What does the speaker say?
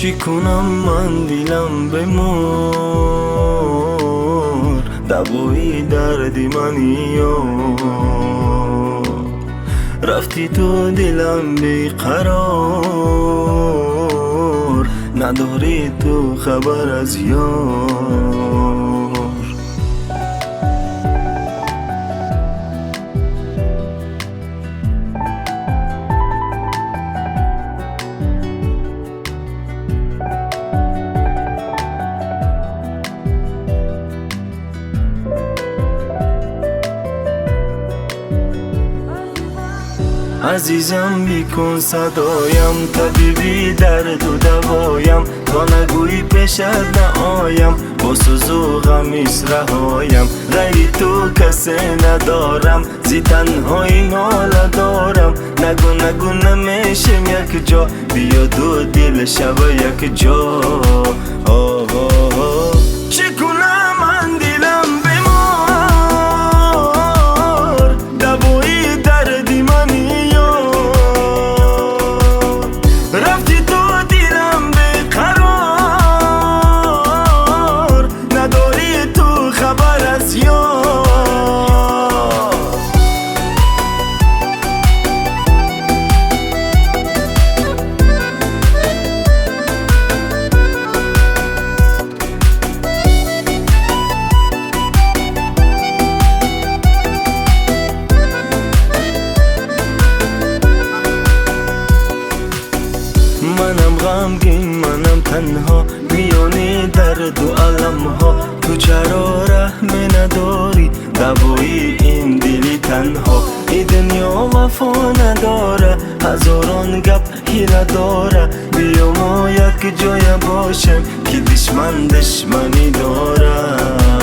چی کنم من دیلم بمور دوایی دردی منی رفتی تو دلم بیقرار نداری تو خبر از یار عزیزم بیکن صدایم طبیبی درد و دوایم تا نگویی پیشت نآیم با سوز و غمیس رهایم غیری تو کسی ندارم زی تنهایی ناله دارم نگو نمیشم یک جا بیا دو دل شب یک جا چی کنم من دیلم بمار دوایی دردی منی منم غمگین منم تنها میانی درد و علم ها تو چرا رحم نداری دوایی این دلی تنها ای دنیا وفا نداره هزاران گپ هیله داره بیا ما یک جای باشیم که دشمنی داره